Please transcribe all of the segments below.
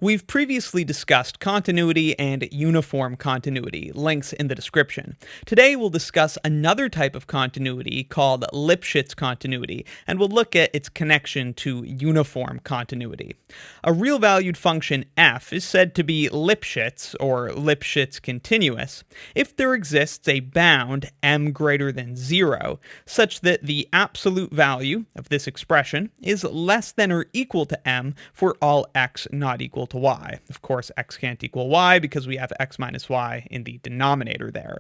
We've previously discussed continuity and uniform continuity, links in the description. Today we'll discuss another type of continuity called Lipschitz continuity, and we'll look at its connection to uniform continuity. A real-valued function f is said to be Lipschitz, or Lipschitz continuous, if there exists a bound m greater than 0, such that the absolute value of this expression is less than or equal to m for all x not equal to y. Of course, x can't equal y because we have x minus y in the denominator there.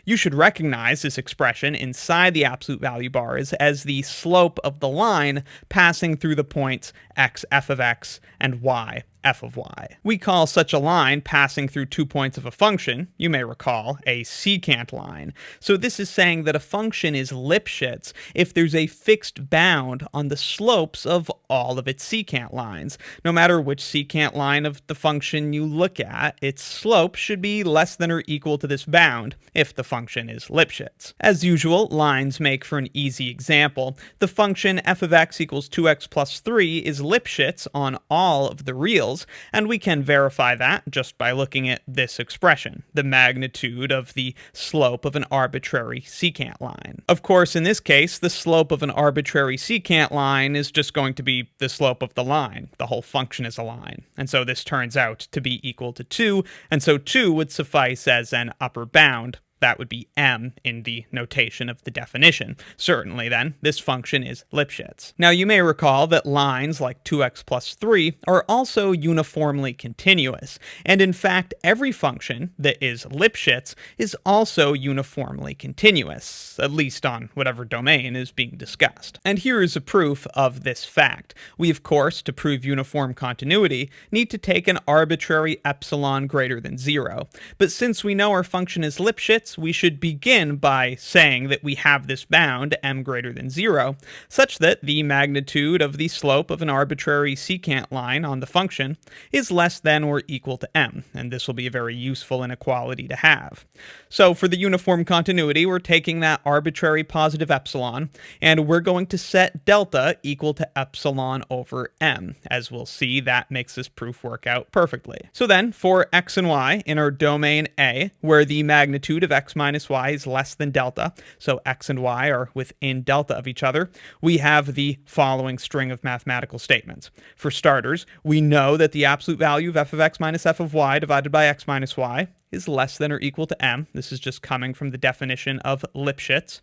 You should recognize this expression inside the absolute value bars as the slope of the line passing through the points x f of x and y f of y. We call such a line passing through 2 points of a function, you may recall, a secant line. So this is saying that a function is Lipschitz if there's a fixed bound on the slopes of all of its secant lines. No matter which secant line of the function you look at, its slope should be less than or equal to this bound if the function is Lipschitz. As usual, lines make for an easy example. The function f of x equals 2x plus 3 is Lipschitz on all of the reals, and we can verify that just by looking at this expression, the magnitude of the slope of an arbitrary secant line. Of course, in this case, the slope of an arbitrary secant line is just going to be the slope of the line. The whole function is a line. And so this turns out to be equal to 2, and so 2 would suffice as an upper bound. That would be m in the notation of the definition. Certainly, then, this function is Lipschitz. Now, you may recall that lines like 2x plus 3 are also uniformly continuous, and in fact, every function that is Lipschitz is also uniformly continuous, at least on whatever domain is being discussed. And here is a proof of this fact. We, of course, to prove uniform continuity, need to take an arbitrary epsilon greater than 0. But since we know our function is Lipschitz, we should begin by saying that we have this bound, m greater than 0, such that the magnitude of the slope of an arbitrary secant line on the function is less than or equal to m, and this will be a very useful inequality to have. So for the uniform continuity, we're taking that arbitrary positive epsilon, and we're going to set delta equal to epsilon over m. As we'll see, that makes this proof work out perfectly. So then, for x and y in our domain A, where the magnitude of x minus y is less than delta, so x and y are within delta of each other, we have the following string of mathematical statements. For starters, we know that the absolute value of f of x minus f of y divided by x minus y is less than or equal to m. This is just coming from the definition of Lipschitz.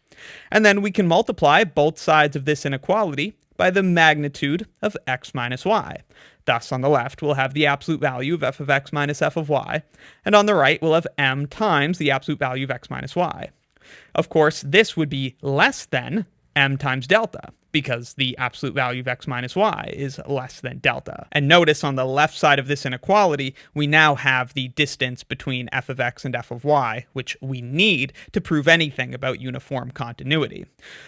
And then we can multiply both sides of this inequality by the magnitude of x minus y. Thus, on the left, we'll have the absolute value of f of x minus f of y, and on the right, we'll have m times the absolute value of x minus y. Of course, this would be less than m times delta, because the absolute value of x minus y is less than delta. And notice on the left side of this inequality, we now have the distance between f of x and f of y, which we need to prove anything about uniform continuity.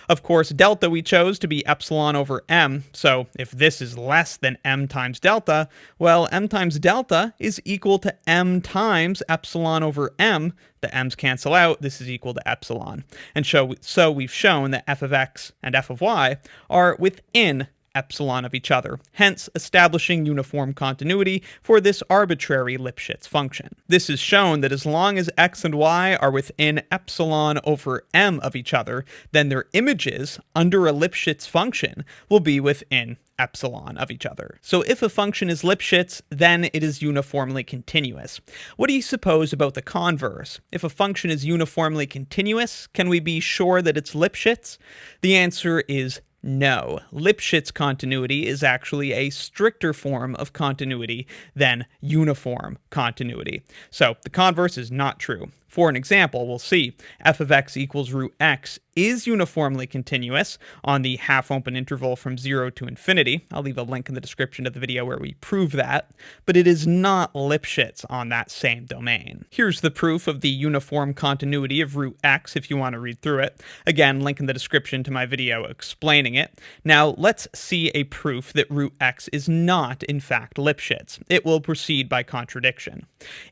Of course, delta we chose to be epsilon over m, so if this is less than m times delta, well, m times delta is equal to m times epsilon over m. The m's cancel out, this is equal to epsilon. And so we've shown that f of x and f of y are within epsilon of each other, hence establishing uniform continuity for this arbitrary Lipschitz function. This is shown that as long as x and y are within epsilon over m of each other, then their images under a Lipschitz function will be within epsilon of each other. So if a function is Lipschitz, then it is uniformly continuous. What do you suppose about the converse? If a function is uniformly continuous, can we be sure that it's Lipschitz? The answer is no. Lipschitz continuity is actually a stricter form of continuity than uniform continuity. So the converse is not true. For an example, we'll see f of x equals root x is uniformly continuous on the half-open interval from 0 to infinity. I'll leave a link in the description of the video where we prove that, but it is not Lipschitz on that same domain. Here's the proof of the uniform continuity of root x if you want to read through it. Again, link in the description to my video explaining it. Now, let's see a proof that root x is not, in fact, Lipschitz. It will proceed by contradiction.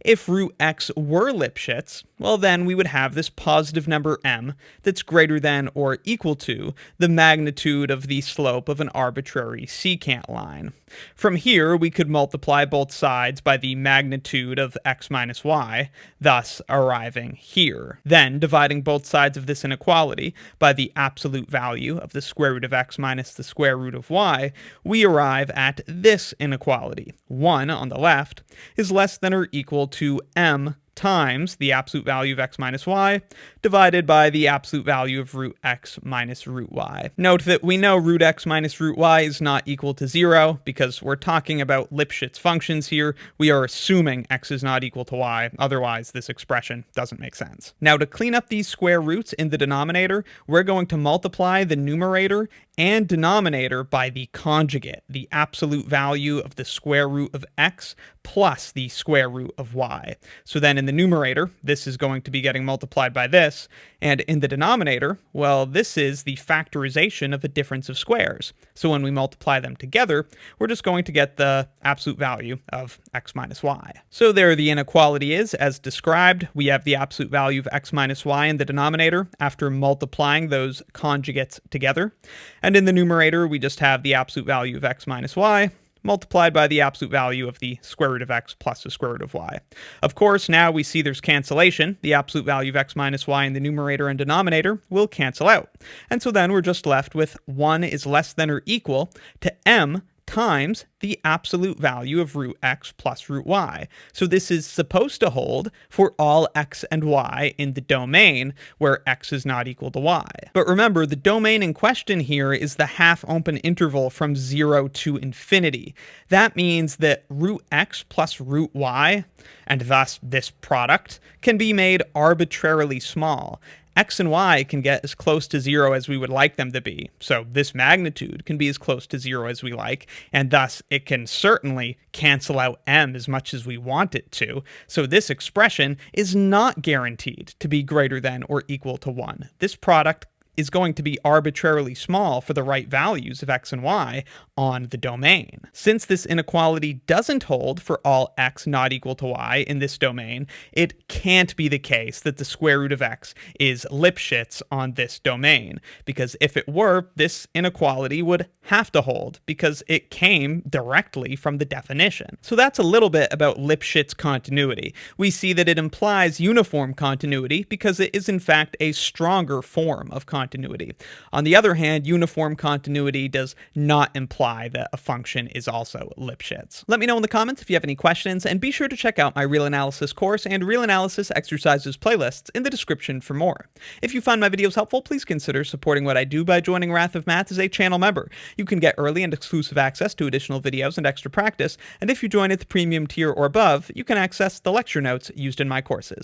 If root x were Lipschitz, well then we would have this positive number m that's greater than or equal to the magnitude of the slope of an arbitrary secant line. From here, we could multiply both sides by the magnitude of x minus y, thus arriving here. Then, dividing both sides of this inequality by the absolute value of the square root of x minus the square root of y, we arrive at this inequality. 1 on the left is less than or equal to m times the absolute value of x minus y divided by the absolute value of root x minus root y. Note that we know root x minus root y is not equal to 0 because we're talking about Lipschitz functions here. We are assuming x is not equal to y, otherwise this expression doesn't make sense. Now to clean up these square roots in the denominator, we're going to multiply the numerator and denominator by the conjugate, the absolute value of the square root of x plus the square root of y. So then in the numerator, this is going to be getting multiplied by this, and in the denominator, well, this is the factorization of a difference of squares. So when we multiply them together, we're just going to get the absolute value of x minus y. So there the inequality is, as described. We have the absolute value of x minus y in the denominator after multiplying those conjugates together. And in the numerator, we just have the absolute value of x minus y multiplied by the absolute value of the square root of x plus the square root of y. Of course, now we see there's cancellation. The absolute value of x minus y in the numerator and denominator will cancel out. And so then we're just left with 1 is less than or equal to m times the absolute value of root x plus root y. So this is supposed to hold for all x and y in the domain where x is not equal to y. But remember, the domain in question here is the half-open interval from 0 to infinity. That means that root x plus root y, and thus this product, can be made arbitrarily small. X and y can get as close to 0 as we would like them to be, so this magnitude can be as close to 0 as we like, and thus it can certainly cancel out m as much as we want it to, so this expression is not guaranteed to be greater than or equal to 1. This product is going to be arbitrarily small for the right values of x and y on the domain. Since this inequality doesn't hold for all x not equal to y in this domain, it can't be the case that the square root of x is Lipschitz on this domain, because if it were, this inequality would have to hold because it came directly from the definition. So that's a little bit about Lipschitz continuity. We see that it implies uniform continuity because it is in fact a stronger form of continuity. On the other hand, uniform continuity does not imply that a function is also Lipschitz. Let me know in the comments if you have any questions, and be sure to check out my real analysis course and real analysis exercises playlists in the description for more. If you find my videos helpful, please consider supporting what I do by joining Wrath of Math as a channel member. You can get early and exclusive access to additional videos and extra practice, and if you join at the premium tier or above, you can access the lecture notes used in my courses.